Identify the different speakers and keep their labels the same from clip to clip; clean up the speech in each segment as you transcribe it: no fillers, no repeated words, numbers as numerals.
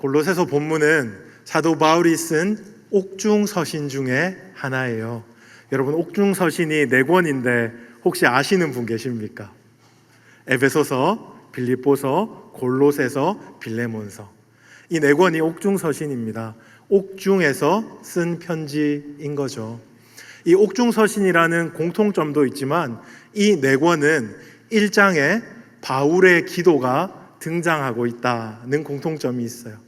Speaker 1: 골로새서 본문은 사도 바울이 쓴 옥중서신 중에 하나예요. 여러분, 옥중서신이 4권인데 혹시 아시는 분 계십니까? 에베소서, 빌립보서, 골로새서, 빌레몬서. 이 4권이 옥중서신입니다. 옥중에서 쓴 편지인 거죠. 이 옥중서신이라는 공통점도 있지만 이 4권은 1장에 바울의 기도가 등장하고 있다는 공통점이 있어요.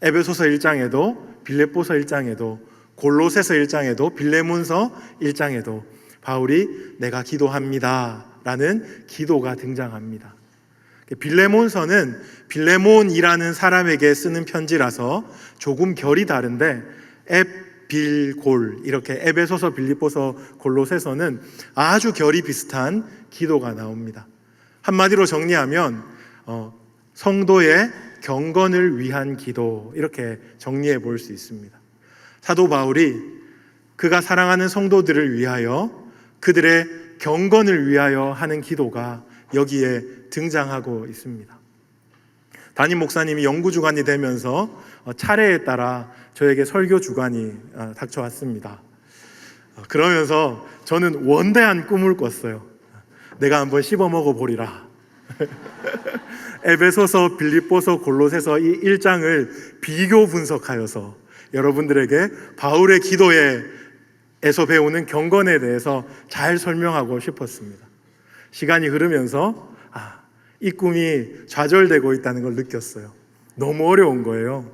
Speaker 1: 에베소서 1장에도, 빌립보서 1장에도, 골로새서 1장에도, 빌레몬서 1장에도 바울이 내가 기도합니다 라는 기도가 등장합니다. 빌레몬서는 빌레몬이라는 사람에게 쓰는 편지라서 조금 결이 다른데 빌골, 이렇게 에베소서, 빌립보서, 골로새서는 아주 결이 비슷한 기도가 나옵니다. 한마디로 정리하면 성도의 경건을 위한 기도, 이렇게 정리해 볼 수 있습니다. 사도 바울이 그가 사랑하는 성도들을 위하여, 그들의 경건을 위하여 하는 기도가 여기에 등장하고 있습니다. 담임 목사님이 연구 주간이 되면서 차례에 따라 저에게 설교 주간이 닥쳐왔습니다. 그러면서 저는 원대한 꿈을 꿨어요. 내가 한번 씹어 먹어보리라. 에베소서, 빌립보서, 골로새서 이 1장을 비교 분석하여서 여러분들에게 바울의 기도에서 배우는 경건에 대해서 잘 설명하고 싶었습니다. 시간이 흐르면서 이 꿈이 좌절되고 있다는 걸 느꼈어요. 너무 어려운 거예요.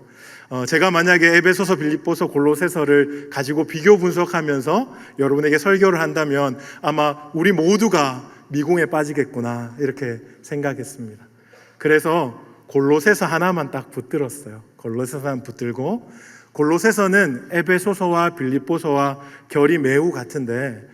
Speaker 1: 제가 만약에 에베소서, 빌립보서, 골로새서를 가지고 비교 분석하면서 여러분에게 설교를 한다면 아마 우리 모두가 미궁에 빠지겠구나, 이렇게 생각했습니다. 그래서 골로새서 하나만 딱 붙들었어요. 골로새서 하나 붙들고, 골로새서는 에베소서와 빌립보서와 결이 매우 같은데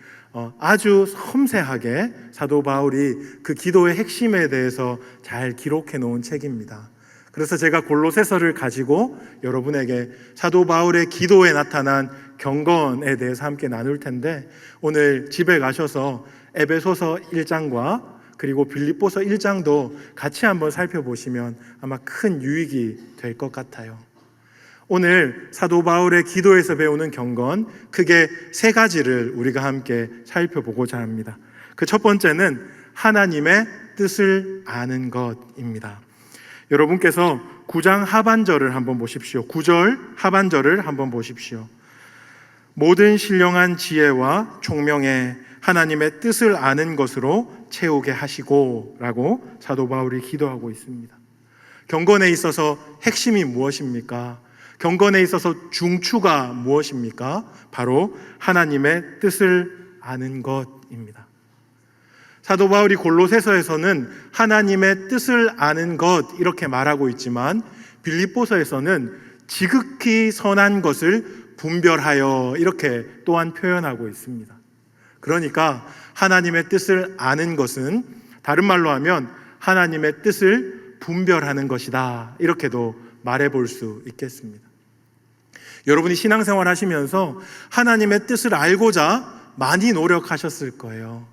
Speaker 1: 아주 섬세하게 사도 바울이 그 기도의 핵심에 대해서 잘 기록해 놓은 책입니다. 그래서 제가 골로새서를 가지고 여러분에게 사도 바울의 기도에 나타난 경건에 대해서 함께 나눌 텐데, 오늘 집에 가셔서 에베소서 1장과 그리고 빌립보서 1장도 같이 한번 살펴보시면 아마 큰 유익이 될 것 같아요. 오늘 사도 바울의 기도에서 배우는 경건, 크게 3가지를 우리가 함께 살펴보고자 합니다. 그 첫 번째는 하나님의 뜻을 아는 것입니다. 여러분께서 9장 하반절을 한번 보십시오. 9절 하반절을 한번 보십시오. 모든 신령한 지혜와 총명에 하나님의 뜻을 아는 것으로 채우게 하시고 라고 사도 바울이 기도하고 있습니다. 경건에 있어서 핵심이 무엇입니까? 경건에 있어서 중추가 무엇입니까? 바로 하나님의 뜻을 아는 것입니다. 사도 바울이 골로새서에서는 하나님의 뜻을 아는 것, 이렇게 말하고 있지만 빌립보서에서는 지극히 선한 것을 분별하여, 이렇게 또한 표현하고 있습니다. 그러니까 하나님의 뜻을 아는 것은 다른 말로 하면 하나님의 뜻을 분별하는 것이다, 이렇게도 말해볼 수 있겠습니다. 여러분이 신앙생활 하시면서 하나님의 뜻을 알고자 많이 노력하셨을 거예요.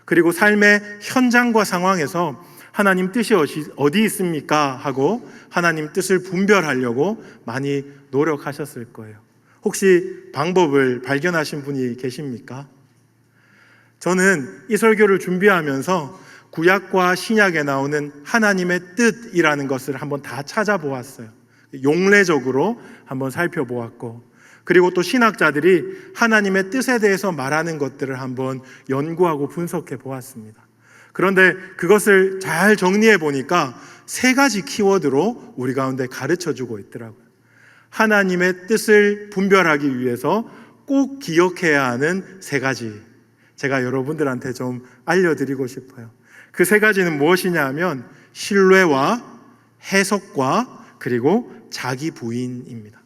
Speaker 1: 그리고 삶의 현장과 상황에서 하나님 뜻이 어디 있습니까? 하고 하나님 뜻을 분별하려고 많이 노력하셨을 거예요. 혹시 방법을 발견하신 분이 계십니까? 저는 이 설교를 준비하면서 구약과 신약에 나오는 하나님의 뜻이라는 것을 한번 다 찾아보았어요. 용례적으로 한번 살펴보았고, 그리고 또 신학자들이 하나님의 뜻에 대해서 말하는 것들을 한번 연구하고 분석해 보았습니다. 그런데 그것을 잘 정리해 보니까 3가지 키워드로 우리 가운데 가르쳐 주고 있더라고요. 하나님의 뜻을 분별하기 위해서 꼭 기억해야 하는 3가지, 제가 여러분들한테 좀 알려드리고 싶어요. 그 3가지는 무엇이냐 하면 신뢰와 해석과 그리고 자기 부인입니다.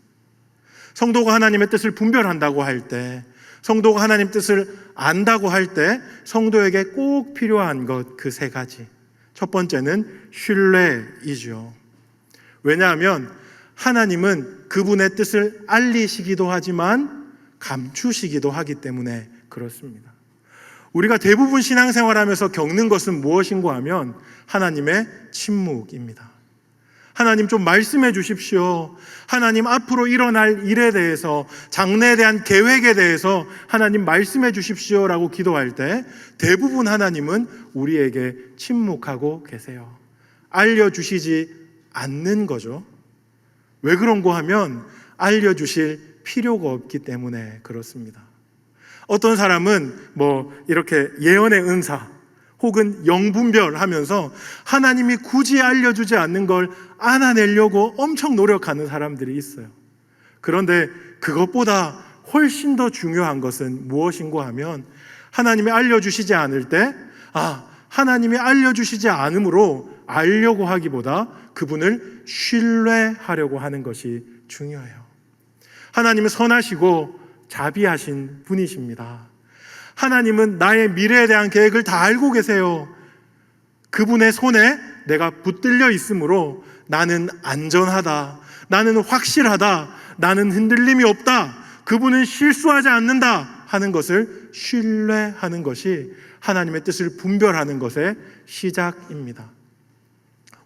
Speaker 1: 성도가 하나님의 뜻을 분별한다고 할 때, 성도가 하나님 뜻을 안다고 할 때 성도에게 꼭 필요한 것, 그 3가지. 첫 번째는 신뢰이죠. 왜냐하면 하나님은 그분의 뜻을 알리시기도 하지만 감추시기도 하기 때문에 그렇습니다. 우리가 대부분 신앙생활하면서 겪는 것은 무엇인가 하면 하나님의 침묵입니다. 하나님 좀 말씀해 주십시오. 하나님 앞으로 일어날 일에 대해서, 장래에 대한 계획에 대해서 하나님 말씀해 주십시오라고 기도할 때 대부분 하나님은 우리에게 침묵하고 계세요. 알려주시지 않는 거죠. 왜 그런가 하면 알려주실 필요가 없기 때문에 그렇습니다. 어떤 사람은 이렇게 예언의 은사 혹은 영분별 하면서 하나님이 굳이 알려주지 않는 걸 알아내려고 엄청 노력하는 사람들이 있어요. 그런데 그것보다 훨씬 더 중요한 것은 무엇인가 하면 하나님이 알려주시지 않을 때 하나님이 알려주시지 않으므로 알려고 하기보다 그분을 신뢰하려고 하는 것이 중요해요. 하나님은 선하시고 자비하신 분이십니다. 하나님은 나의 미래에 대한 계획을 다 알고 계세요. 그분의 손에 내가 붙들려 있으므로 나는 안전하다, 나는 확실하다, 나는 흔들림이 없다, 그분은 실수하지 않는다 하는 것을 신뢰하는 것이 하나님의 뜻을 분별하는 것의 시작입니다.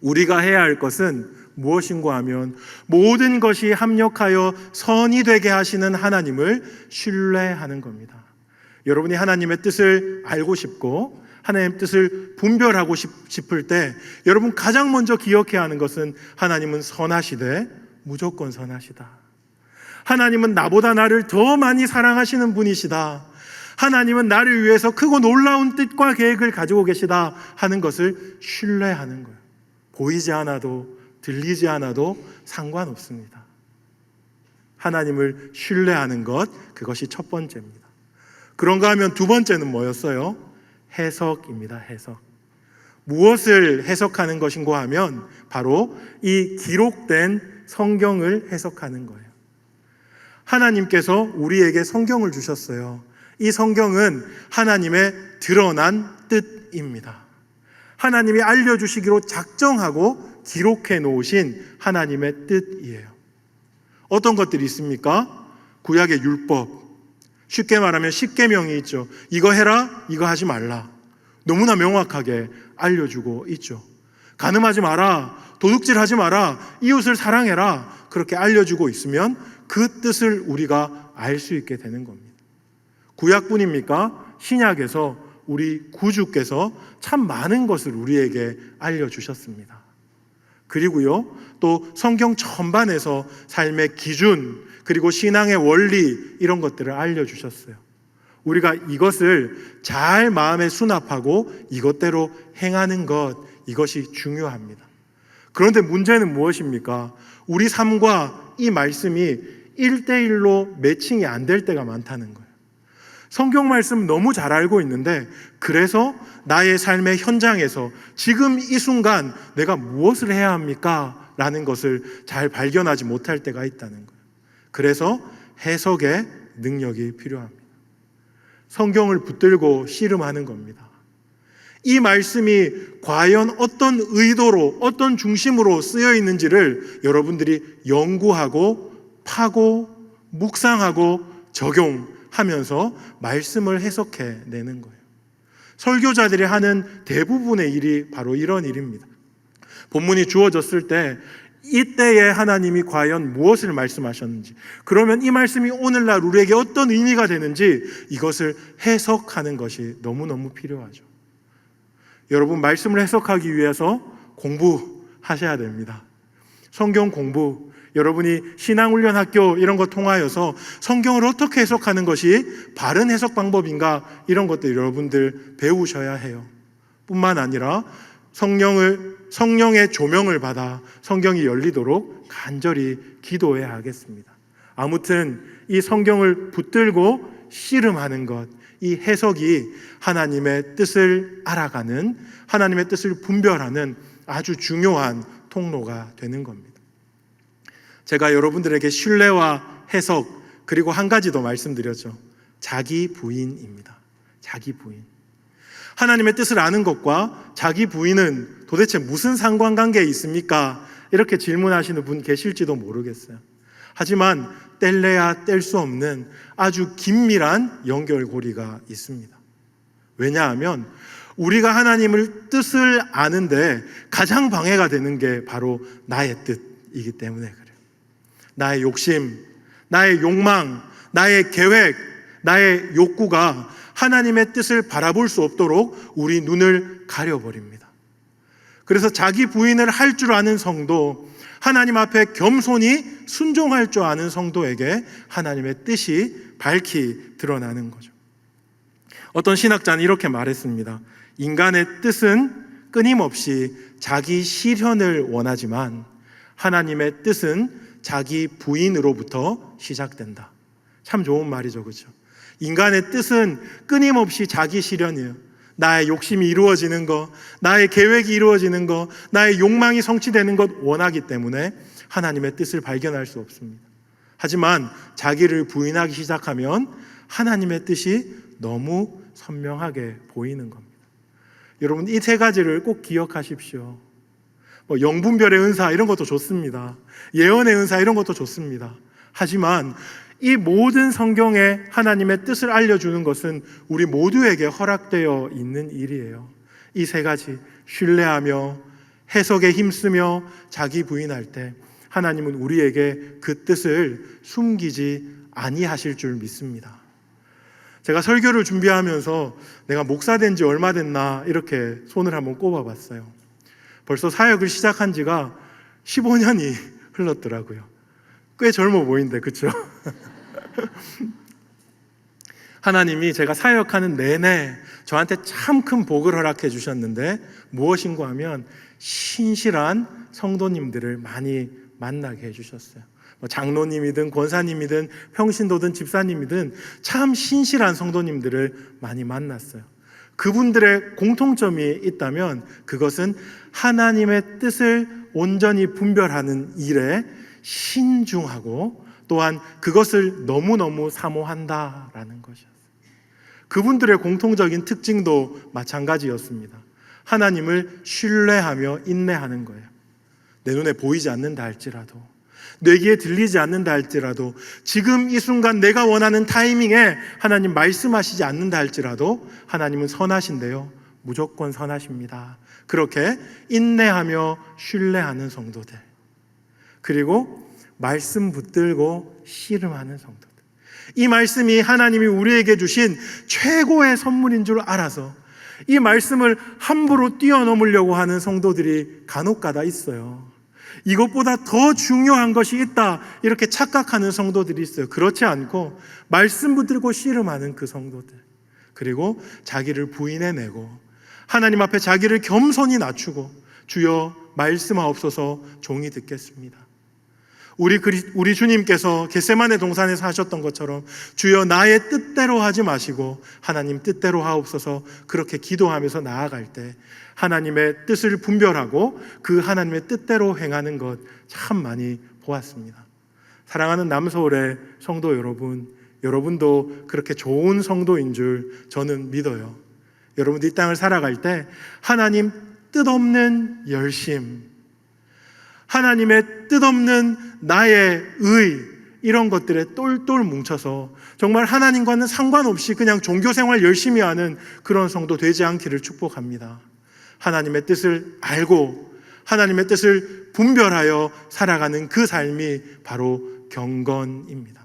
Speaker 1: 우리가 해야 할 것은 무엇인가 하면 모든 것이 합력하여 선이 되게 하시는 하나님을 신뢰하는 겁니다. 여러분이 하나님의 뜻을 알고 싶고 하나님의 뜻을 분별하고 싶을 때 여러분 가장 먼저 기억해야 하는 것은 하나님은 선하시되 무조건 선하시다. 하나님은 나보다 나를 더 많이 사랑하시는 분이시다. 하나님은 나를 위해서 크고 놀라운 뜻과 계획을 가지고 계시다 하는 것을 신뢰하는 거예요. 보이지 않아도 들리지 않아도 상관없습니다. 하나님을 신뢰하는 것, 그것이 첫 번째입니다. 그런가 하면 두 번째는 뭐였어요? 해석입니다. 해석. 무엇을 해석하는 것인가 하면 바로 이 기록된 성경을 해석하는 거예요. 하나님께서 우리에게 성경을 주셨어요. 이 성경은 하나님의 드러난 뜻입니다. 하나님이 알려주시기로 작정하고 기록해 놓으신 하나님의 뜻이에요. 어떤 것들이 있습니까? 구약의 율법, 쉽게 말하면 십계명이 있죠. 이거 해라, 이거 하지 말라. 너무나 명확하게 알려주고 있죠. 간음하지 마라, 도둑질하지 마라, 이웃을 사랑해라, 그렇게 알려주고 있으면 그 뜻을 우리가 알 수 있게 되는 겁니다. 구약뿐입니까? 신약에서 우리 구주께서 참 많은 것을 우리에게 알려주셨습니다. 그리고요, 또 성경 전반에서 삶의 기준, 그리고 신앙의 원리, 이런 것들을 알려주셨어요. 우리가 이것을 잘 마음에 수납하고 이것대로 행하는 것, 이것이 중요합니다. 그런데 문제는 무엇입니까? 우리 삶과 이 말씀이 1대1로 매칭이 안 될 때가 많다는 거예요. 성경 말씀 너무 잘 알고 있는데 그래서 나의 삶의 현장에서 지금 이 순간 내가 무엇을 해야 합니까? 라는 것을 잘 발견하지 못할 때가 있다는 거예요. 그래서 해석의 능력이 필요합니다. 성경을 붙들고 씨름하는 겁니다. 이 말씀이 과연 어떤 의도로, 어떤 중심으로 쓰여 있는지를 여러분들이 연구하고 파고 묵상하고 적용하면서 말씀을 해석해 내는 거예요. 설교자들이 하는 대부분의 일이 바로 이런 일입니다. 본문이 주어졌을 때 이때에 하나님이 과연 무엇을 말씀하셨는지, 그러면 이 말씀이 오늘날 우리에게 어떤 의미가 되는지 이것을 해석하는 것이 너무너무 필요하죠. 여러분, 말씀을 해석하기 위해서 공부하셔야 됩니다. 성경 공부, 여러분이 신앙훈련학교 이런 거 통하여서 성경을 어떻게 해석하는 것이 바른 해석 방법인가, 이런 것들 여러분들 배우셔야 해요. 뿐만 아니라 성령의 조명을 받아 성경이 열리도록 간절히 기도해야 하겠습니다. 아무튼 이 성경을 붙들고 씨름하는 것, 이 해석이 하나님의 뜻을 알아가는, 하나님의 뜻을 분별하는 아주 중요한 통로가 되는 겁니다. 제가 여러분들에게 신뢰와 해석, 그리고 한 가지 더 말씀드렸죠. 자기 부인입니다. 자기 부인. 하나님의 뜻을 아는 것과 자기 부인은 도대체 무슨 상관관계에 있습니까? 이렇게 질문하시는 분 계실지도 모르겠어요. 하지만 뗄래야 뗄 수 없는 아주 긴밀한 연결고리가 있습니다. 왜냐하면 우리가 하나님을 뜻을 아는데 가장 방해가 되는 게 바로 나의 뜻이기 때문에 그래요. 나의 욕심, 나의 욕망, 나의 계획, 나의 욕구가 하나님의 뜻을 바라볼 수 없도록 우리 눈을 가려버립니다. 그래서 자기 부인을 할 줄 아는 성도, 하나님 앞에 겸손히 순종할 줄 아는 성도에게 하나님의 뜻이 밝히 드러나는 거죠. 어떤 신학자는 이렇게 말했습니다. 인간의 뜻은 끊임없이 자기 실현을 원하지만 하나님의 뜻은 자기 부인으로부터 시작된다. 참 좋은 말이죠, 그렇죠? 인간의 뜻은 끊임없이 자기 실현이에요. 나의 욕심이 이루어지는 것, 나의 계획이 이루어지는 것, 나의 욕망이 성취되는 것 원하기 때문에 하나님의 뜻을 발견할 수 없습니다. 하지만 자기를 부인하기 시작하면 하나님의 뜻이 너무 선명하게 보이는 겁니다. 여러분, 이 세 가지를 꼭 기억하십시오. 영분별의 은사 이런 것도 좋습니다. 예언의 은사 이런 것도 좋습니다. 하지만 이 모든 성경에 하나님의 뜻을 알려주는 것은 우리 모두에게 허락되어 있는 일이에요. 이 세 가지, 신뢰하며 해석에 힘쓰며 자기 부인할 때 하나님은 우리에게 그 뜻을 숨기지 아니하실 줄 믿습니다. 제가 설교를 준비하면서 내가 목사 된 지 얼마 됐나 이렇게 손을 한번 꼽아봤어요. 벌써 사역을 시작한 지가 15년이 흘렀더라고요. 꽤 젊어 보이는데, 그렇죠? 하나님이 제가 사역하는 내내 저한테 참 큰 복을 허락해 주셨는데 무엇인가 하면 신실한 성도님들을 많이 만나게 해주셨어요. 장로님이든 권사님이든 평신도든 집사님이든 참 신실한 성도님들을 많이 만났어요. 그분들의 공통점이 있다면 그것은 하나님의 뜻을 온전히 분별하는 일에 신중하고 또한 그것을 너무너무 사모한다라는 것이었어요. 그분들의 공통적인 특징도 마찬가지였습니다. 하나님을 신뢰하며 인내하는 거예요. 내 눈에 보이지 않는다 할지라도, 내 귀에 들리지 않는다 할지라도, 지금 이 순간 내가 원하는 타이밍에 하나님 말씀하시지 않는다 할지라도 하나님은 선하신데요, 무조건 선하십니다. 그렇게 인내하며 신뢰하는 성도들, 그리고 말씀 붙들고 씨름하는 성도들, 이 말씀이 하나님이 우리에게 주신 최고의 선물인 줄 알아서 이 말씀을 함부로 뛰어넘으려고 하는 성도들이 간혹가다 있어요. 이것보다 더 중요한 것이 있다 이렇게 착각하는 성도들이 있어요. 그렇지 않고 말씀 붙들고 씨름하는 그 성도들, 그리고 자기를 부인해내고 하나님 앞에 자기를 겸손히 낮추고 주여 말씀하옵소서 종이 듣겠습니다. 우리 주님께서 겟세마네 동산에서 하셨던 것처럼 주여 나의 뜻대로 하지 마시고 하나님 뜻대로 하옵소서, 그렇게 기도하면서 나아갈 때 하나님의 뜻을 분별하고 그 하나님의 뜻대로 행하는 것 참 많이 보았습니다. 사랑하는 남서울의 성도 여러분, 여러분도 그렇게 좋은 성도인 줄 저는 믿어요. 여러분도 이 땅을 살아갈 때 하나님 뜻없는 열심, 하나님의 뜻없는 나의 의, 이런 것들에 똘똘 뭉쳐서 정말 하나님과는 상관없이 그냥 종교생활 열심히 하는 그런 성도 되지 않기를 축복합니다. 하나님의 뜻을 알고 하나님의 뜻을 분별하여 살아가는 그 삶이 바로 경건입니다.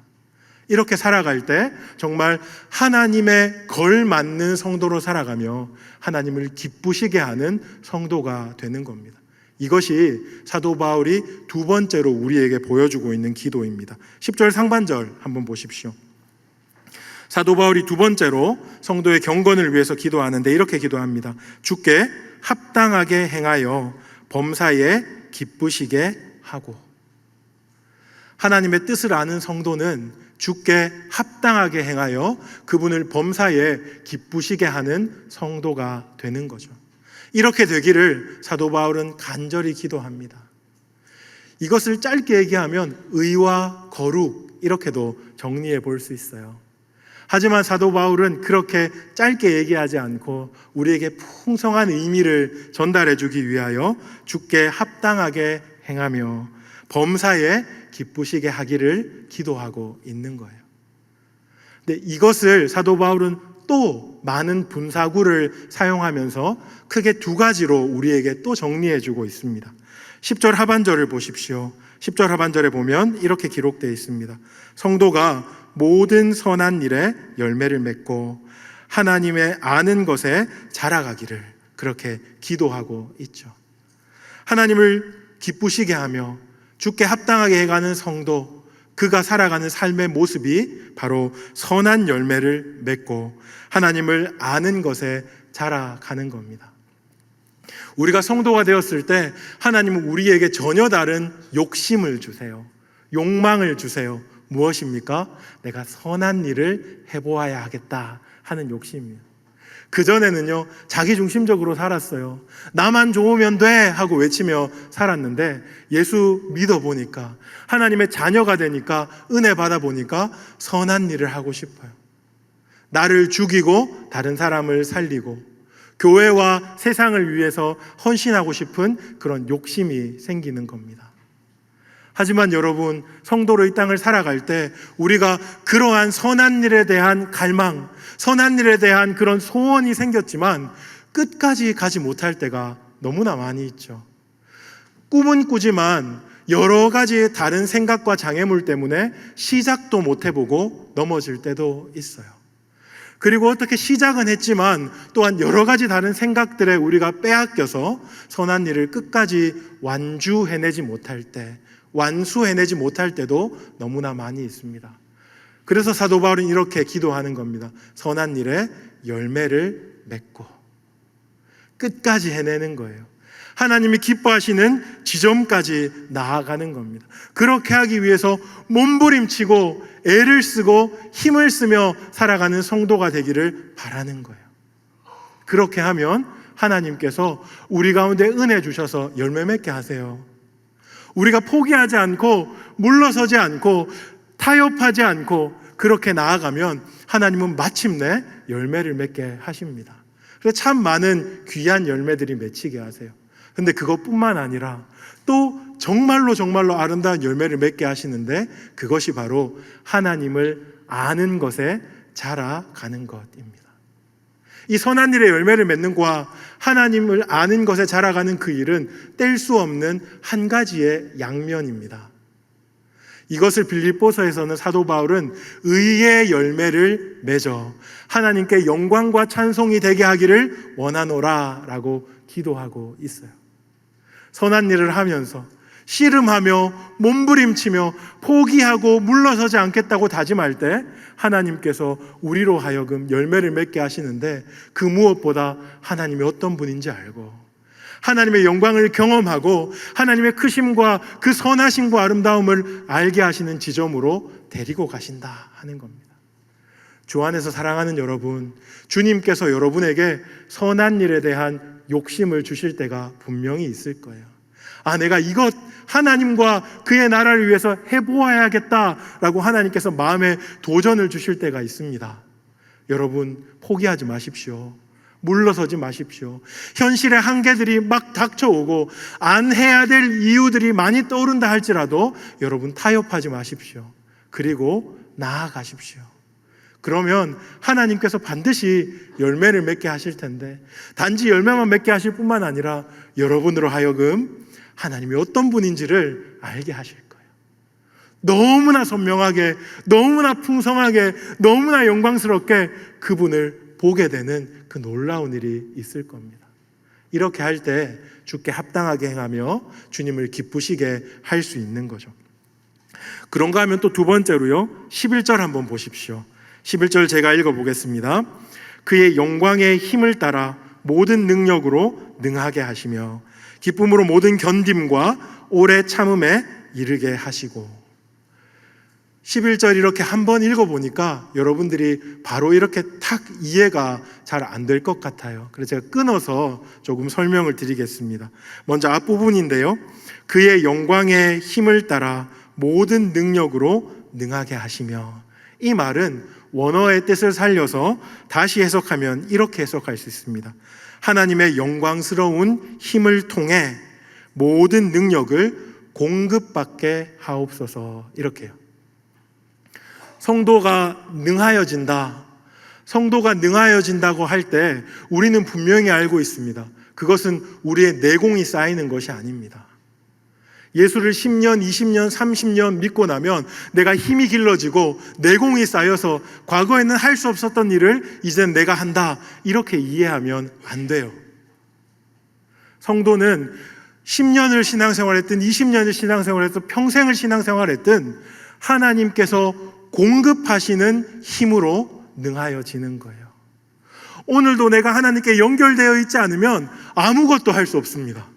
Speaker 1: 이렇게 살아갈 때 정말 하나님의 걸맞는 성도로 살아가며 하나님을 기쁘시게 하는 성도가 되는 겁니다. 이것이 사도 바울이 두 번째로 우리에게 보여주고 있는 기도입니다. 10절 상반절 한번 보십시오. 사도 바울이 두 번째로 성도의 경건을 위해서 기도하는데 이렇게 기도합니다. 주께 합당하게 행하여 범사에 기쁘시게 하고. 하나님의 뜻을 아는 성도는 주께 합당하게 행하여 그분을 범사에 기쁘시게 하는 성도가 되는 거죠. 이렇게 되기를 사도 바울은 간절히 기도합니다. 이것을 짧게 얘기하면 의와 거룩, 이렇게도 정리해 볼 수 있어요. 하지만 사도 바울은 그렇게 짧게 얘기하지 않고 우리에게 풍성한 의미를 전달해 주기 위하여 주께 합당하게 행하며 범사에 기쁘시게 하기를 기도하고 있는 거예요. 근데 이것을 사도 바울은 또 많은 분사구를 사용하면서 크게 두 가지로 우리에게 또 정리해 주고 있습니다. 10절 하반절을 보십시오. 10절 하반절에 보면 이렇게 기록되어 있습니다. 성도가 모든 선한 일에 열매를 맺고 하나님의 아는 것에 자라가기를, 그렇게 기도하고 있죠. 하나님을 기쁘시게 하며 주께 합당하게 해가는 성도, 그가 살아가는 삶의 모습이 바로 선한 열매를 맺고 하나님을 아는 것에 자라가는 겁니다. 우리가 성도가 되었을 때 하나님은 우리에게 전혀 다른 욕심을 주세요. 욕망을 주세요. 무엇입니까? 내가 선한 일을 해보아야 하겠다 하는 욕심이에요. 그전에는요, 자기중심적으로 살았어요. 나만 좋으면 돼 하고 외치며 살았는데 예수 믿어보니까, 하나님의 자녀가 되니까, 은혜 받아보니까 선한 일을 하고 싶어요. 나를 죽이고 다른 사람을 살리고 교회와 세상을 위해서 헌신하고 싶은 그런 욕심이 생기는 겁니다. 하지만 여러분, 성도로 이 땅을 살아갈 때 우리가 그러한 선한 일에 대한 갈망, 선한 일에 대한 그런 소원이 생겼지만 끝까지 가지 못할 때가 너무나 많이 있죠. 꿈은 꾸지만 여러 가지 다른 생각과 장애물 때문에 시작도 못 해보고 넘어질 때도 있어요. 그리고 어떻게 시작은 했지만 또한 여러 가지 다른 생각들에 우리가 빼앗겨서 선한 일을 끝까지 완주해내지 못할 때, 완수해내지 못할 때도 너무나 많이 있습니다. 그래서 사도 바울은 이렇게 기도하는 겁니다. 선한 일에 열매를 맺고 끝까지 해내는 거예요. 하나님이 기뻐하시는 지점까지 나아가는 겁니다. 그렇게 하기 위해서 몸부림치고 애를 쓰고 힘을 쓰며 살아가는 성도가 되기를 바라는 거예요. 그렇게 하면 하나님께서 우리 가운데 은혜 주셔서 열매 맺게 하세요. 우리가 포기하지 않고 물러서지 않고 타협하지 않고 그렇게 나아가면 하나님은 마침내 열매를 맺게 하십니다. 그래서 참 많은 귀한 열매들이 맺히게 하세요. 근데 그것뿐만 아니라 또 정말로 아름다운 열매를 맺게 하시는데, 그것이 바로 하나님을 아는 것에 자라가는 것입니다. 이 선한 일의 열매를 맺는 것과 하나님을 아는 것에 자라가는 그 일은 뗄 수 없는 한 가지의 양면입니다. 이것을 빌립보서에서는 사도 바울은 의의 열매를 맺어 하나님께 영광과 찬송이 되게 하기를 원하노라 라고 기도하고 있어요. 선한 일을 하면서 씨름하며 몸부림치며 포기하고 물러서지 않겠다고 다짐할 때 하나님께서 우리로 하여금 열매를 맺게 하시는데, 그 무엇보다 하나님이 어떤 분인지 알고 하나님의 영광을 경험하고 하나님의 크심과 그 선하심과 아름다움을 알게 하시는 지점으로 데리고 가신다 하는 겁니다. 주 안에서 사랑하는 여러분, 주님께서 여러분에게 선한 일에 대한 욕심을 주실 때가 분명히 있을 거예요. 내가 이것 하나님과 그의 나라를 위해서 해보아야겠다라고 하나님께서 마음에 도전을 주실 때가 있습니다. 여러분, 포기하지 마십시오. 물러서지 마십시오. 현실의 한계들이 막 닥쳐오고 안 해야 될 이유들이 많이 떠오른다 할지라도 여러분 타협하지 마십시오. 그리고 나아가십시오. 그러면 하나님께서 반드시 열매를 맺게 하실 텐데, 단지 열매만 맺게 하실 뿐만 아니라 여러분으로 하여금 하나님이 어떤 분인지를 알게 하실 거예요. 너무나 선명하게, 너무나 풍성하게, 너무나 영광스럽게 그분을 보게 되는 그 놀라운 일이 있을 겁니다. 이렇게 할 때 주께 합당하게 행하며 주님을 기쁘시게 할 수 있는 거죠. 그런가 하면 또 두 번째로요, 11절 한번 보십시오. 11절 제가 읽어보겠습니다. 그의 영광의 힘을 따라 모든 능력으로 능하게 하시며 기쁨으로 모든 견딤과 오래 참음에 이르게 하시고. 11절 이렇게 한번 읽어보니까 여러분들이 바로 이렇게 탁 이해가 잘 안 될 것 같아요. 그래서 제가 끊어서 조금 설명을 드리겠습니다. 먼저 앞부분인데요, 그의 영광의 힘을 따라 모든 능력으로 능하게 하시며, 이 말은 원어의 뜻을 살려서 다시 해석하면 이렇게 해석할 수 있습니다. 하나님의 영광스러운 힘을 통해 모든 능력을 공급받게 하옵소서. 이렇게요. 성도가 능하여진다, 성도가 능하여진다고 할 때 우리는 분명히 알고 있습니다. 그것은 우리의 내공이 쌓이는 것이 아닙니다. 예수를 10년, 20년, 30년 믿고 나면 내가 힘이 길러지고 내공이 쌓여서 과거에는 할 수 없었던 일을 이젠 내가 한다, 이렇게 이해하면 안 돼요. 성도는 10년을 신앙생활했든 20년을 신앙생활했든 평생을 신앙생활했든 하나님께서 공급하시는 힘으로 능하여지는 거예요. 오늘도 내가 하나님께 연결되어 있지 않으면 아무것도 할 수 없습니다.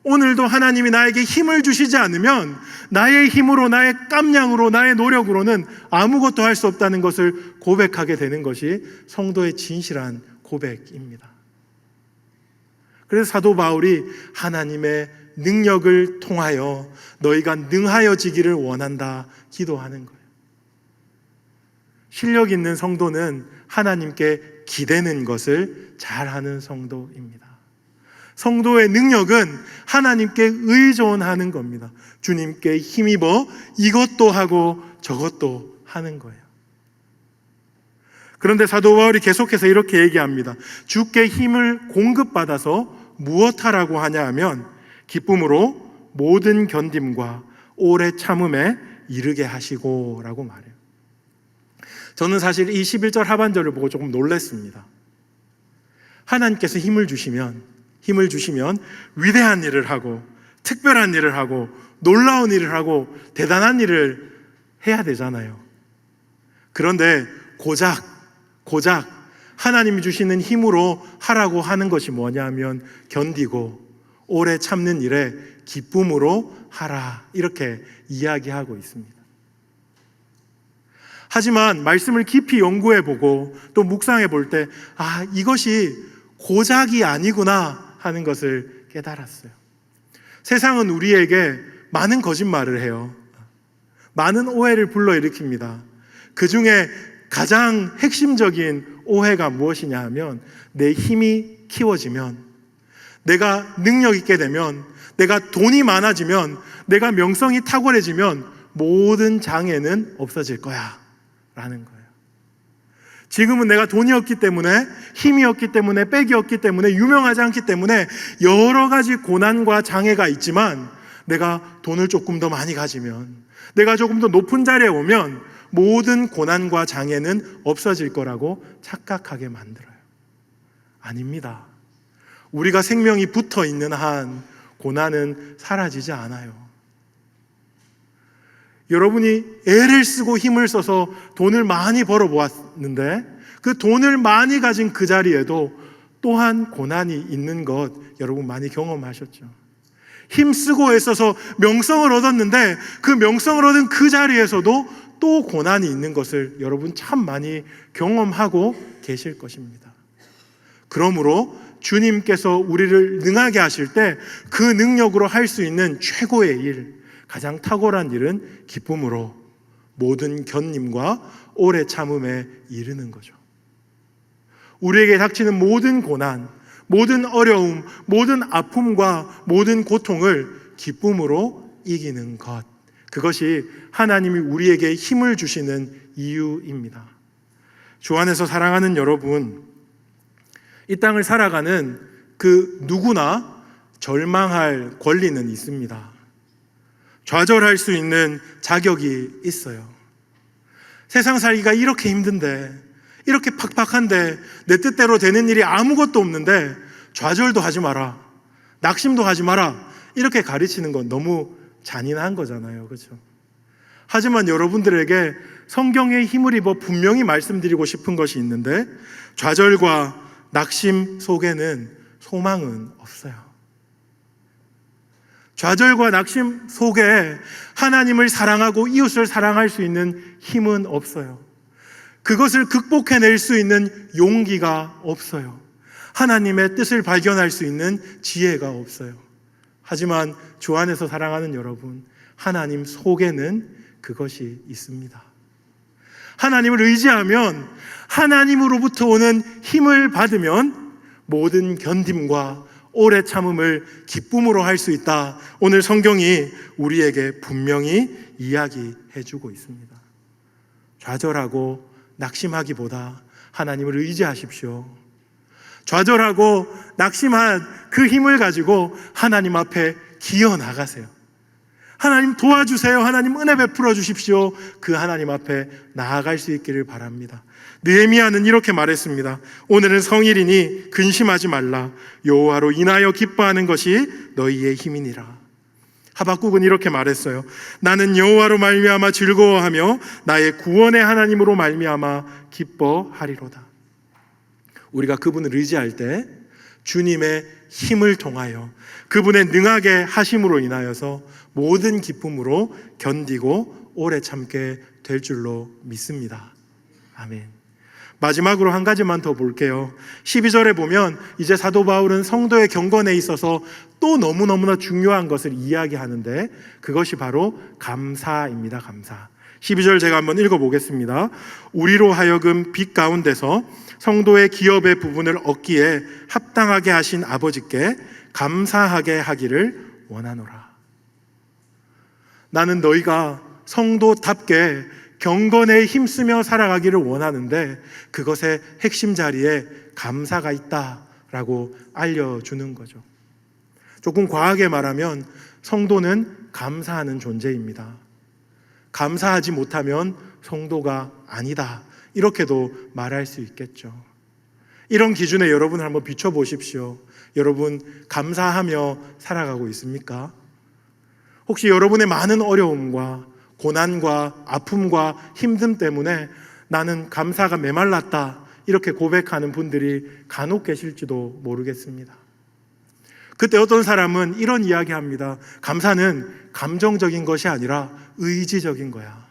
Speaker 1: 오늘도 하나님이 나에게 힘을 주시지 않으면 나의 힘으로, 나의 깜냥으로, 나의 노력으로는 아무것도 할 수 없다는 것을 고백하게 되는 것이 성도의 진실한 고백입니다. 그래서 사도 바울이 하나님의 능력을 통하여 너희가 능하여지기를 원한다 기도하는 거예요. 실력 있는 성도는 하나님께 기대는 것을 잘하는 성도입니다. 성도의 능력은 하나님께 의존하는 겁니다. 주님께 힘입어 이것도 하고 저것도 하는 거예요. 그런데 사도 바울이 계속해서 이렇게 얘기합니다. 주께 힘을 공급받아서 무엇하라고 하냐 하면 기쁨으로 모든 견딤과 오래 참음에 이르게 하시고 라고 말해요. 저는 사실 이 11절 하반절을 보고 조금 놀랐습니다. 하나님께서 힘을 주시면 위대한 일을 하고 특별한 일을 하고 놀라운 일을 하고 대단한 일을 해야 되잖아요. 그런데 고작 하나님이 주시는 힘으로 하라고 하는 것이 뭐냐면 견디고 오래 참는 일에 기쁨으로 하라, 이렇게 이야기하고 있습니다. 하지만 말씀을 깊이 연구해보고 또 묵상해볼 때 이것이 고작이 아니구나 하는 것을 깨달았어요. 세상은 우리에게 많은 거짓말을 해요. 많은 오해를 불러일으킵니다. 그 중에 가장 핵심적인 오해가 무엇이냐 하면 내 힘이 키워지면, 내가 능력 있게 되면, 내가 돈이 많아지면, 내가 명성이 탁월해지면 모든 장애는 없어질 거야 라는 거예요. 지금은 내가 돈이 없기 때문에, 힘이 없기 때문에, 빽이 없기 때문에, 유명하지 않기 때문에 여러 가지 고난과 장애가 있지만 내가 돈을 조금 더 많이 가지면, 내가 조금 더 높은 자리에 오면 모든 고난과 장애는 없어질 거라고 착각하게 만들어요. 아닙니다. 우리가 생명이 붙어 있는 한 고난은 사라지지 않아요. 여러분이 애를 쓰고 힘을 써서 돈을 많이 벌어 보았는데 그 돈을 많이 가진 그 자리에도 또한 고난이 있는 것 여러분 많이 경험하셨죠. 힘쓰고 애써서 명성을 얻었는데 그 명성을 얻은 그 자리에서도 또 고난이 있는 것을 여러분 참 많이 경험하고 계실 것입니다. 그러므로 주님께서 우리를 능하게 하실 때 그 능력으로 할 수 있는 최고의 일, 가장 탁월한 일은 기쁨으로 모든 견림과 오래 참음에 이르는 거죠. 우리에게 닥치는 모든 고난, 모든 어려움, 모든 아픔과 모든 고통을 기쁨으로 이기는 것, 그것이 하나님이 우리에게 힘을 주시는 이유입니다. 주 안에서 사랑하는 여러분, 이 땅을 살아가는 그 누구나 절망할 권리는 있습니다. 좌절할 수 있는 자격이 있어요. 세상 살기가 이렇게 힘든데, 이렇게 팍팍한데, 내 뜻대로 되는 일이 아무것도 없는데 좌절도 하지 마라, 낙심도 하지 마라, 이렇게 가르치는 건 너무 잔인한 거잖아요. 그렇죠? 하지만 여러분들에게 성경의 힘을 입어 분명히 말씀드리고 싶은 것이 있는데, 좌절과 낙심 속에는 소망은 없어요. 좌절과 낙심 속에 하나님을 사랑하고 이웃을 사랑할 수 있는 힘은 없어요. 그것을 극복해낼 수 있는 용기가 없어요. 하나님의 뜻을 발견할 수 있는 지혜가 없어요. 하지만 주 안에서 사랑하는 여러분, 하나님 속에는 그것이 있습니다. 하나님을 의지하면, 하나님으로부터 오는 힘을 받으면 모든 견딤과 오래 참음을 기쁨으로 할 수 있다. 오늘 성경이 우리에게 분명히 이야기해 주고 있습니다. 좌절하고 낙심하기보다 하나님을 의지하십시오. 좌절하고 낙심한 그 힘을 가지고 하나님 앞에 기어 나가세요. 하나님 도와주세요. 하나님 은혜 베풀어 주십시오. 그 하나님 앞에 나아갈 수 있기를 바랍니다. 느헤미야는 이렇게 말했습니다. 오늘은 성일이니 근심하지 말라. 여호와로 인하여 기뻐하는 것이 너희의 힘이니라. 하박국은 이렇게 말했어요. 나는 여호와로 말미암아 즐거워하며 나의 구원의 하나님으로 말미암아 기뻐하리로다. 우리가 그분을 의지할 때 주님의 힘을 통하여 그분의 능하게 하심으로 인하여서 모든 기쁨으로 견디고 오래 참게 될 줄로 믿습니다. 아멘. 마지막으로 한 가지만 더 볼게요. 12절에 보면 이제 사도 바울은 성도의 경건에 있어서 또 너무너무나 중요한 것을 이야기하는데 그것이 바로 감사입니다. 감사. 12절 제가 한번 읽어보겠습니다. 우리로 하여금 빛 가운데서 성도의 기업의 부분을 얻기에 합당하게 하신 아버지께 감사하게 하기를 원하노라. 나는 너희가 성도답게 경건에 힘쓰며 살아가기를 원하는데 그것의 핵심 자리에 감사가 있다라고 알려주는 거죠. 조금 과하게 말하면 성도는 감사하는 존재입니다. 감사하지 못하면 성도가 아니다, 이렇게도 말할 수 있겠죠. 이런 기준에 여러분을 한번 비춰보십시오. 여러분 감사하며 살아가고 있습니까? 혹시 여러분의 많은 어려움과 고난과 아픔과 힘듦 때문에 나는 감사가 메말랐다, 이렇게 고백하는 분들이 간혹 계실지도 모르겠습니다. 그때 어떤 사람은 이런 이야기합니다. 감사는 감정적인 것이 아니라 의지적인 거야.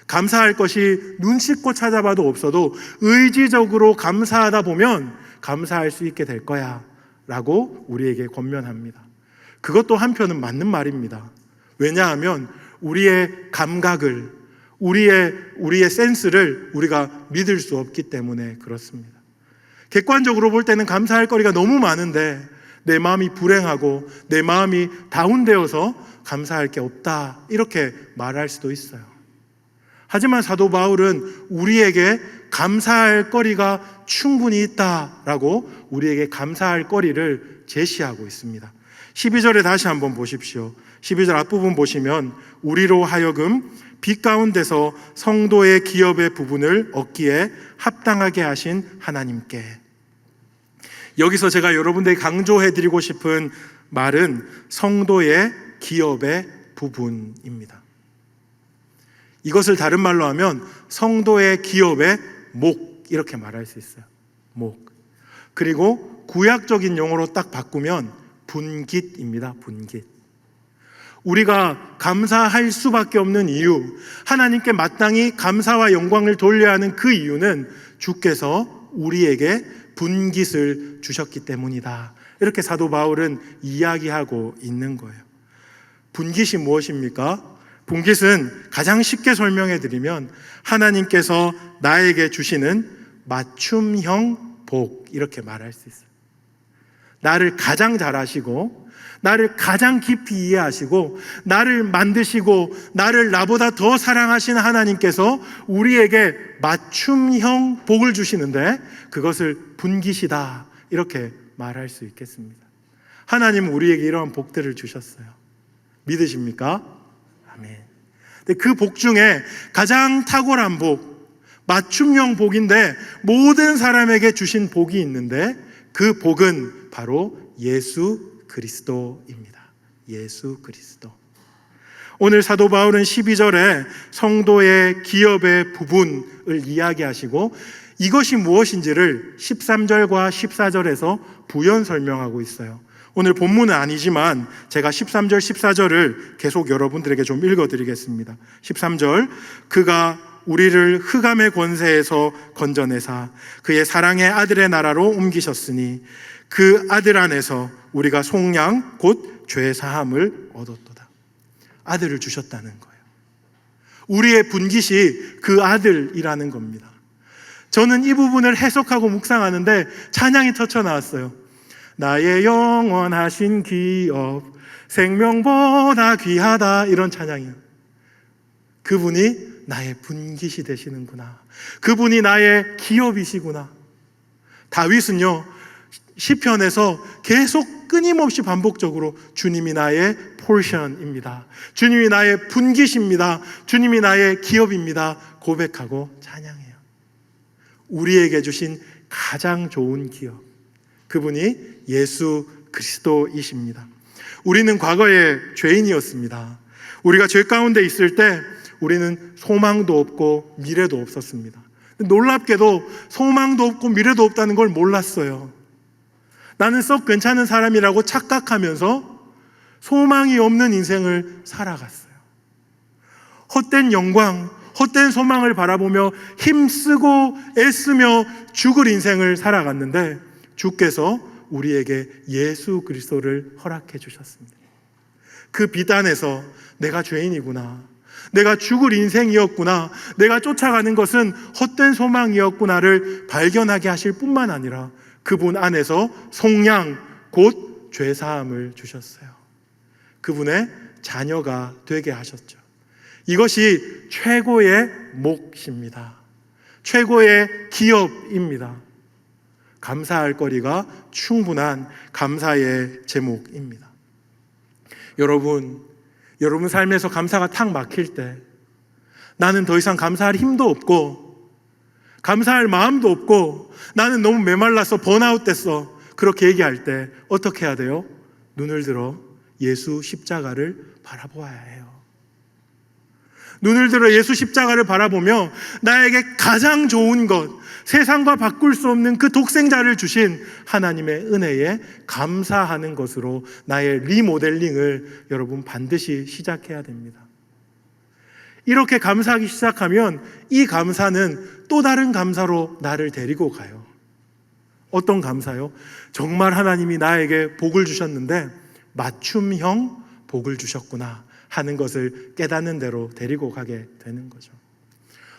Speaker 1: 감사할 것이 눈 씻고 찾아봐도 없어도 의지적으로 감사하다 보면 감사할 수 있게 될 거야 라고 우리에게 권면합니다. 그것도 한편은 맞는 말입니다. 왜냐하면 우리의 감각을, 우리의 센스를 우리가 믿을 수 없기 때문에 그렇습니다. 객관적으로 볼 때는 감사할 거리가 너무 많은데 내 마음이 불행하고 내 마음이 다운되어서 감사할 게 없다, 이렇게 말할 수도 있어요. 하지만 사도 바울은 우리에게 감사할 거리가 충분히 있다라고 우리에게 감사할 거리를 제시하고 있습니다. 12절에 다시 한번 보십시오. 12절 앞부분 보시면 우리로 하여금 빛 가운데서 성도의 기업의 부분을 얻기에 합당하게 하신 하나님께. 여기서 제가 여러분들에게 강조해드리고 싶은 말은 성도의 기업의 부분입니다. 이것을 다른 말로 하면 성도의 기업의 목, 이렇게 말할 수 있어요. 목. 그리고 구약적인 용어로 딱 바꾸면 분깃입니다. 분깃. 우리가 감사할 수밖에 없는 이유, 하나님께 마땅히 감사와 영광을 돌려야 하는 그 이유는 주께서 우리에게 분깃을 주셨기 때문이다, 이렇게 사도 바울은 이야기하고 있는 거예요. 분깃이 무엇입니까? 분깃은 가장 쉽게 설명해 드리면 하나님께서 나에게 주시는 맞춤형 복, 이렇게 말할 수 있어요. 나를 가장 잘 아시고 나를 가장 깊이 이해하시고 나를 만드시고 나를 나보다 더 사랑하신 하나님께서 우리에게 맞춤형 복을 주시는데 그것을 분깃이다, 이렇게 말할 수 있겠습니다. 하나님은 우리에게 이러한 복들을 주셨어요. 믿으십니까? 아멘. 근데 그 복 중에 가장 탁월한 복, 맞춤형 복인데 모든 사람에게 주신 복이 있는데 그 복은 바로 예수 그리스도입니다. 예수 그리스도. 오늘 사도 바울은 12절에 성도의 기업의 부분을 이야기하시고 이것이 무엇인지를 13절과 14절에서 부연 설명하고 있어요. 오늘 본문은 아니지만 제가 13절, 14절을 계속 여러분들에게 좀 읽어드리겠습니다. 13절, 그가 우리를 흑암의 권세에서 건져내사 그의 사랑의 아들의 나라로 옮기셨으니 그 아들 안에서 우리가 속량 곧 죄 사함을 얻었도다. 아들을 주셨다는 거예요. 우리의 분깃이 그 아들이라는 겁니다. 저는 이 부분을 해석하고 묵상하는데 찬양이 터쳐나왔어요. 나의 영원하신 기업 생명보다 귀하다, 이런 찬양이에요. 그분이 나의 분깃이 되시는구나. 그분이 나의 기업이시구나. 다윗은요, 시편에서 계속 끊임없이 반복적으로 주님이 나의 포션입니다. 주님이 나의 분깃입니다. 주님이 나의 기업입니다. 고백하고 찬양해요. 우리에게 주신 가장 좋은 기업, 그분이 예수 그리스도이십니다. 우리는 과거에 죄인이었습니다. 우리가 죄 가운데 있을 때 우리는 소망도 없고 미래도 없었습니다. 놀랍게도 소망도 없고 미래도 없다는 걸 몰랐어요. 나는 썩 괜찮은 사람이라고 착각하면서 소망이 없는 인생을 살아갔어요. 헛된 영광, 헛된 소망을 바라보며 힘쓰고 애쓰며 죽을 인생을 살아갔는데 주께서 우리에게 예수 그리스도를 허락해 주셨습니다. 그 비단에서 내가 죄인이구나, 내가 죽을 인생이었구나, 내가 쫓아가는 것은 헛된 소망이었구나를 발견하게 하실 뿐만 아니라 그분 안에서 속량, 곧 죄사함을 주셨어요. 그분의 자녀가 되게 하셨죠. 이것이 최고의 몫입니다. 최고의 기업입니다. 감사할 거리가 충분한 감사의 제목입니다. 여러분 삶에서 감사가 탁 막힐 때, 나는 더 이상 감사할 힘도 없고 감사할 마음도 없고 나는 너무 메말라서 번아웃 됐어, 그렇게 얘기할 때 어떻게 해야 돼요? 눈을 들어 예수 십자가를 바라보아야 해요. 눈을 들어 예수 십자가를 바라보며 나에게 가장 좋은 것, 세상과 바꿀 수 없는 그 독생자를 주신 하나님의 은혜에 감사하는 것으로 나의 리모델링을 여러분 반드시 시작해야 됩니다. 이렇게 감사하기 시작하면 이 감사는 또 다른 감사로 나를 데리고 가요. 어떤 감사요? 정말 하나님이 나에게 복을 주셨는데 맞춤형 복을 주셨구나 하는 것을 깨닫는 대로 데리고 가게 되는 거죠.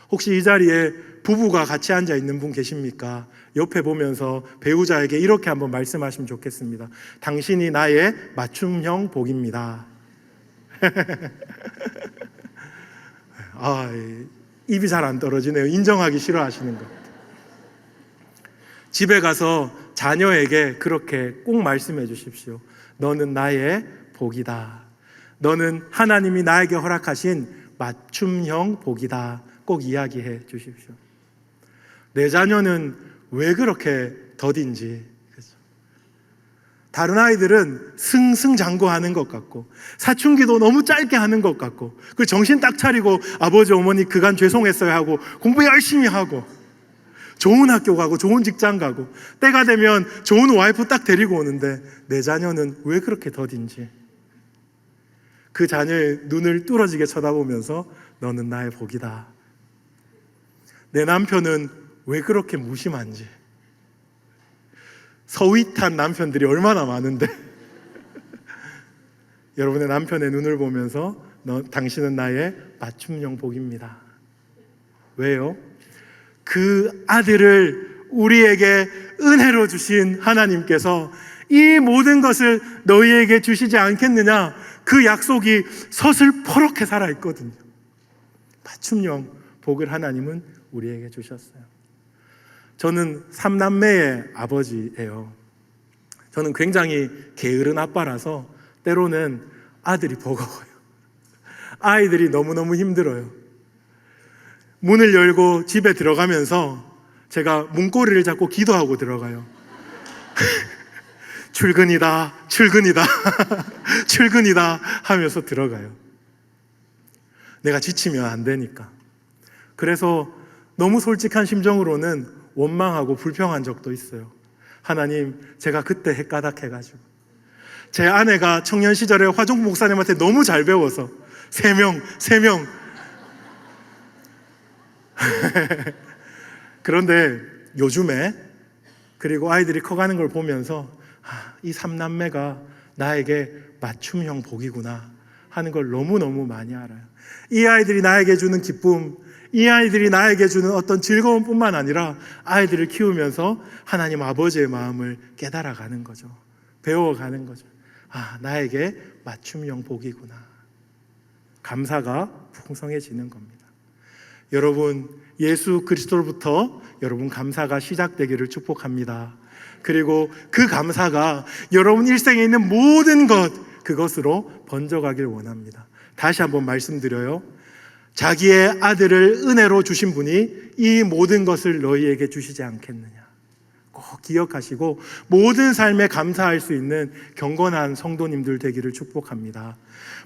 Speaker 1: 혹시 이 자리에 부부가 같이 앉아 있는 분 계십니까? 옆에 보면서 배우자에게 이렇게 한번 말씀하시면 좋겠습니다. 당신이 나의 맞춤형 복입니다. 입이 잘 안 떨어지네요. 인정하기 싫어하시는 것. 집에 가서 자녀에게 그렇게 꼭 말씀해 주십시오. 너는 나의 복이다. 너는 하나님이 나에게 허락하신 맞춤형 복이다. 꼭 이야기해 주십시오. 내 자녀는 왜 그렇게 더딘지, 다른 아이들은 승승장구하는 것 같고 사춘기도 너무 짧게 하는 것 같고 그 정신 딱 차리고 아버지 어머니 그간 죄송했어요 하고 공부 열심히 하고 좋은 학교 가고 좋은 직장 가고 때가 되면 좋은 와이프 딱 데리고 오는데 내 자녀는 왜 그렇게 더딘지, 그 자녀의 눈을 뚫어지게 쳐다보면서 너는 나의 복이다. 내 남편은 왜 그렇게 무심한지, 서윗한 남편들이 얼마나 많은데 여러분의 남편의 눈을 보면서 당신은 나의 맞춤형 복입니다. 왜요? 그 아들을 우리에게 은혜로 주신 하나님께서 이 모든 것을 너희에게 주시지 않겠느냐, 그 약속이 서슬퍼렇게 살아있거든요. 맞춤형 복을 하나님은 우리에게 주셨어요. 저는 3남매의 아버지예요. 저는 굉장히 게으른 아빠라서 때로는 아들이 버거워요. 아이들이 너무너무 힘들어요. 문을 열고 집에 들어가면서 제가 문고리를 잡고 기도하고 들어가요. 출근이다, 출근이다, 출근이다 하면서 들어가요. 내가 지치면 안 되니까. 그래서 너무 솔직한 심정으로는 원망하고 불평한 적도 있어요. 하나님, 제가 그때 헷가닥해가지고 제 아내가 청년 시절에 화종부 목사님한테 너무 잘 배워서 3명 그런데 요즘에, 그리고 아이들이 커가는 걸 보면서 이 3남매가 나에게 맞춤형 복이구나 하는 걸 너무너무 많이 알아요. 이 아이들이 나에게 주는 기쁨, 이 아이들이 나에게 주는 어떤 즐거움뿐만 아니라 아이들을 키우면서 하나님 아버지의 마음을 깨달아가는 거죠. 배워가는 거죠. 나에게 맞춤형 복이구나. 감사가 풍성해지는 겁니다. 여러분, 예수 그리스도로부터 여러분 감사가 시작되기를 축복합니다. 그리고 그 감사가 여러분 일생에 있는 모든 그것으로 번져가길 원합니다. 다시 한번 말씀드려요. 자기의 아들을 은혜로 주신 분이 이 모든 것을 너희에게 주시지 않겠느냐. 꼭 기억하시고 모든 삶에 감사할 수 있는 경건한 성도님들 되기를 축복합니다.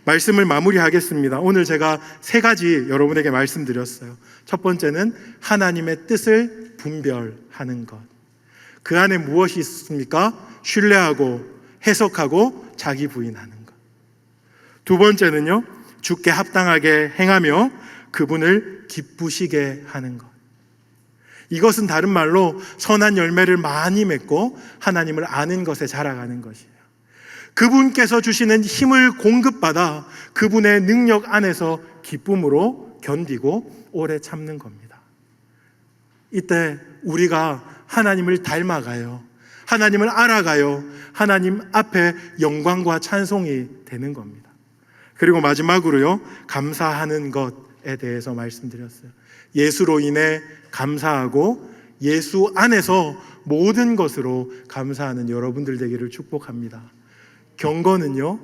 Speaker 1: 말씀을 마무리하겠습니다. 오늘 제가 3가지 여러분에게 말씀드렸어요. 첫 번째는 하나님의 뜻을 분별하는 것. 그 안에 무엇이 있습니까? 신뢰하고 해석하고 자기 부인하는 것. 두 번째는요, 주께 합당하게 행하며 그분을 기쁘시게 하는 것. 이것은 다른 말로 선한 열매를 많이 맺고 하나님을 아는 것에 자라가는 것이에요. 그분께서 주시는 힘을 공급받아 그분의 능력 안에서 기쁨으로 견디고 오래 참는 겁니다. 이때 우리가 하나님을 닮아가요. 하나님을 알아가요. 하나님 앞에 영광과 찬송이 되는 겁니다. 그리고 마지막으로요, 감사하는 것에 대해서 말씀드렸어요. 예수로 인해 감사하고 예수 안에서 모든 것으로 감사하는 여러분들 되기를 축복합니다. 경건은요,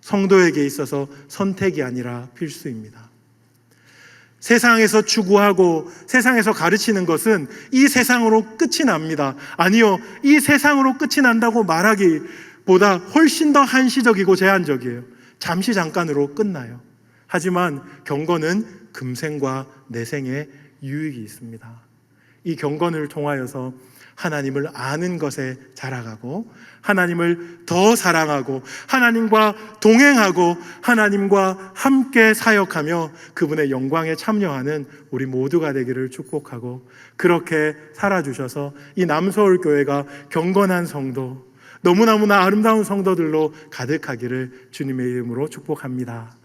Speaker 1: 성도에게 있어서 선택이 아니라 필수입니다. 세상에서 추구하고 세상에서 가르치는 것은 이 세상으로 끝이 납니다. 아니요, 이 세상으로 끝이 난다고 말하기보다 훨씬 더 한시적이고 제한적이에요. 잠시 잠깐으로 끝나요. 하지만 경건은 금생과 내생에 유익이 있습니다. 이 경건을 통하여서 하나님을 아는 것에 자라가고 하나님을 더 사랑하고 하나님과 동행하고 하나님과 함께 사역하며 그분의 영광에 참여하는 우리 모두가 되기를 축복하고, 그렇게 살아주셔서 이 남서울교회가 경건한 성도, 너무너무나 아름다운 성도들로 가득하기를 주님의 이름으로 축복합니다.